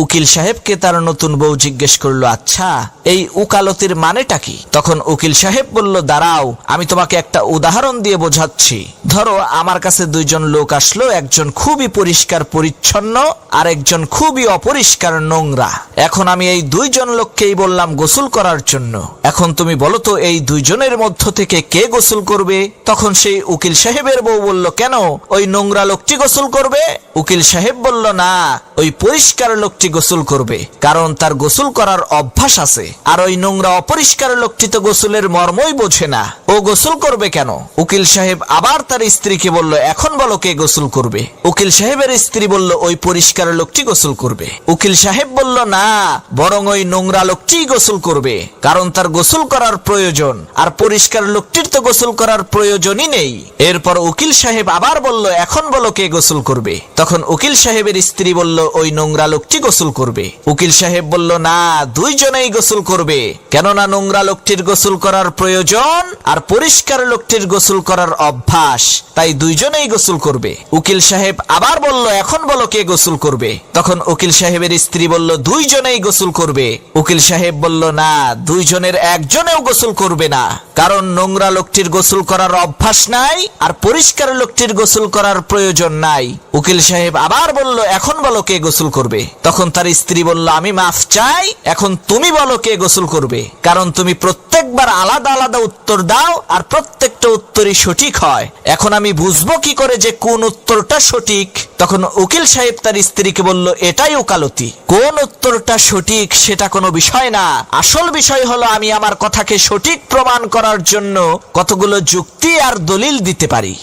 উকিল সাহেবকে তার নতুন বউ জিজ্ঞেস করলো, আচ্ছা এই উকালতির মানেটা কি? তখন উকিল সাহেব বলল, দাঁড়াও আমি তোমাকে একটা উদাহরণ দিয়ে বোঝাচ্ছি। ধরো আমার কাছে দুইজন লোক আসলো, একজন খুবই পরিষ্কার পরিচ্ছন্ন আর একজন খুবই অপরিষ্কার নোংরা। এখন আমি এই দুইজন লোককেই বললাম গোসল করার জন্য। এখন তুমি বলো তো এই দুইজনের মধ্য থেকে কে গোসল করবে? তখন সেই উকিল সাহেবের বউ বলল, কেন ওই নোংরা লোকটি গোসল করবে? উকিল সাহেব বলল, না ওই পরিষ্কার লোকটি গোসল করবে, কারণ তার গোসল করার অভ্যাস আছে। আর ওই নোংরা অপরিষ্কার লোকটি তো গোসলের মর্মই বোঝে না, ও গোসল করবে কেন? উকিল সাহেব আবার তার স্ত্রীকে বলল, এখন বলো কে গোসল করবে? উকিল সাহেবের স্ত্রী বলল, ওই পরিষ্কার লোকটি গোসল করবে। উকিল সাহেব বলল, না বরং ওই নোংরা লোকটি গোসল করবে, কারণ তার গোসল করার প্রয়োজন, আর পরিষ্কার লোকটির তো গোসল করার প্রয়োজনই নেই। এরপর উকিল সাহেব আবার বলল, এখন বলো কে গোসল করবে? তখন উকিল সাহেবের স্ত্রী বলল, ওই নোংরা লোকটি গোসল করবে। উকিল সাহেব বলল, না দুইজনেই গোসল করবে, কেননা নোংরা লোকটির গোসল করার প্রয়োজন আর পরিষ্কার লোকটির গোসল করার অভ্যাস, তাই দুইজনেই গোসল করবে। উকিল সাহেব আবার বলল, এখন বলো কে গোসল করবে? তখন উকিল সাহেবের স্ত্রী বলল, দুইজনেই গোসল করবে। উকিল সাহেব বলল, না দুইজনের একজনেও গোসল করবে না, কারণ নোংরা লোকটির গোসল করার অভ্যাস নাই আর পরিষ্কার লোকটির গোসল করার প্রয়োজন নাই। উকিল সাহেব আবার বলল, এখন বলো কে গোসল করবে? তখন তার স্ত্রী বলল, আমি মাফ চাই, এখন তুমি বলো কে গোসল করবে, কারণ তুমি প্রত্যেকবার আলাদা আলাদা উত্তর দাও আর প্রত্যেকটা উত্তরই সঠিক হয়। এখন আমি বুঝবো কি করে যে কোন উত্তরটা সঠিক? তখন উকিল সাহেব তার স্ত্রীকে বলল, এটাই ওকালতি, কোন উত্তরটা সঠিক সেটা কোনো বিষয় না, আসল বিষয় হলো আমি আমার কথাকে সঠিক প্রমাণ করার জন্য কতগুলো যুক্তি আর দলিল দিতে পারি।